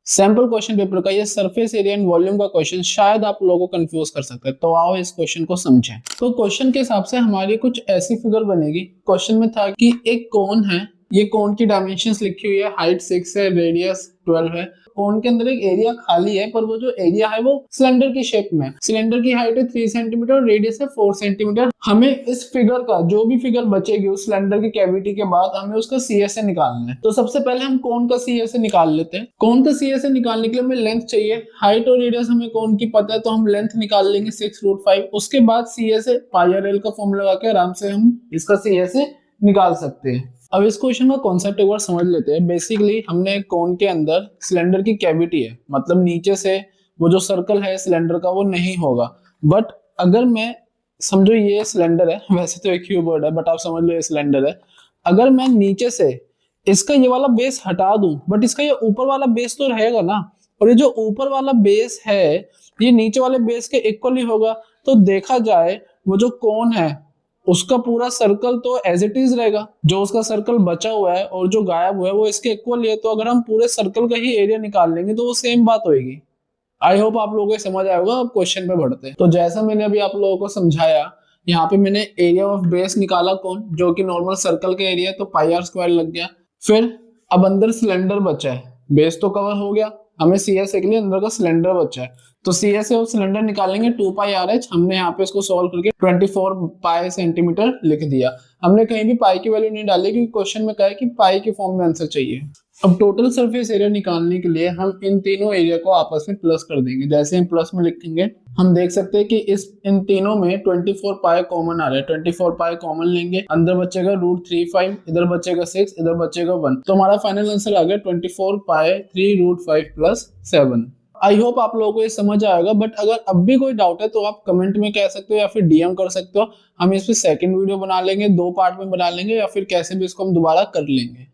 Sample question paper का ये surface area and volume का क्वेश्चन शायद आप लोगों को कंफ्यूज कर सकता है, तो आओ इस क्वेश्चन को समझें। तो क्वेश्चन के हिसाब से हमारी कुछ ऐसी फिगर बनेगी। क्वेश्चन में था कि एक कोन है, ये कोन की डायमेंशंस लिखी हुई है, हाइट 6 है, रेडियस 12 है। कोन के अंदर एक एरिया खाली है, पर वो जो एरिया है वो सिलेंडर की शेप में है। सिलेंडर की हाइट है 3 सेंटीमीटर और रेडियस है 4 सेंटीमीटर। हमें इस फिगर का जो भी फिगर बचेगी उस सिलेंडर की कैविटी के बाद हमें उसका सीएसए निकालना है। तो सबसे पहले हम कोन का सीएसए निकाल लेते हैं। कोन का सीएसए निकालने के लिए हमें लेंथ चाहिए, हाइट और रेडियस हमें कोन की पता है, तो हम लेंथ निकाल लेंगे 6√5। उसके बाद सीएसए पाई आर एल का फॉर्मूला लगा के आराम से हम इसका सीएसए निकाल सकते हैं। अब इस क्वेश्चन का कॉन्सेप्ट एक बार समझ लेते हैं। बेसिकली हमने एक कोन के अंदर सिलेंडर की कैविटी है, मतलब नीचे से वो जो सर्कल है सिलेंडर का वो नहीं होगा। बट अगर मैं समझो ये सिलेंडर है, वैसे तो एक क्यूबॉइड है बट आप समझ लो ये सिलेंडर है। अगर मैं नीचे से इसका ये वाला बेस हटा दूं, बट इसका ये ऊपर वाला बेस तो रहेगा ना, और ये जो ऊपर वाला बेस है ये नीचे वाले बेस के इक्वली होगा। तो देखा जाए वो जो कोन है उसका पूरा सर्कल तो एज इट इज रहेगा, जो उसका सर्कल बचा हुआ है और जो गायब हुआ है वो इसके इक्वल है। तो अगर हम पूरे सर्कल का ही एरिया निकाल लेंगे तो वो सेम बात होगी। आई होप आप लोगों को समझ आएगा। अब क्वेश्चन पे बढ़ते हैं। तो जैसा मैंने अभी आप लोगों को समझाया, यहाँ पे मैंने एरिया ऑफ बेस निकाला कौन, जो कि नॉर्मल सर्कल का एरिया है, तो पाई आर स्क्वायर लग गया। फिर अब अंदर सिलेंडर बचा है, बेस तो कवर हो गया, हमें सीएसए के लिए अंदर का सिलेंडर बचा है। तो सीएसए और सिलेंडर निकालेंगे 2 पाई आर एच। हमने यहाँ पे इसको सॉल्व करके 24 पाई सेंटीमीटर लिख दिया। हमने कहीं भी पाई की वैल्यू नहीं डाली क्योंकि क्वेश्चन में कहा है कि पाई के फॉर्म में आंसर चाहिए। अब टोटल सरफेस एरिया निकालने के लिए हम इन तीनों एरिया को आपस में प्लस कर देंगे। जैसे हम प्लस में लिखेंगे हम देख सकते हैं कि इन तीनों में 24 पाई कॉमन आ रहा है। 24 पाई कॉमन लेंगे, अंदर बचेगा √35, इधर बचेगा 6, इधर बचेगा 1। तो हमारा फाइनल आंसर आ गया 24 पाई 3√5 + 7। आई होप आप लोगों को ये समझ आएगा। बट अगर अब भी कोई डाउट है तो आप कमेंट में कह सकते हो या फिर डीएम कर सकते हो। हम इस पे सेकंड वीडियो बना लेंगे, 2 पार्ट में बना लेंगे, या फिर कैसे भी इसको हम दोबारा कर लेंगे।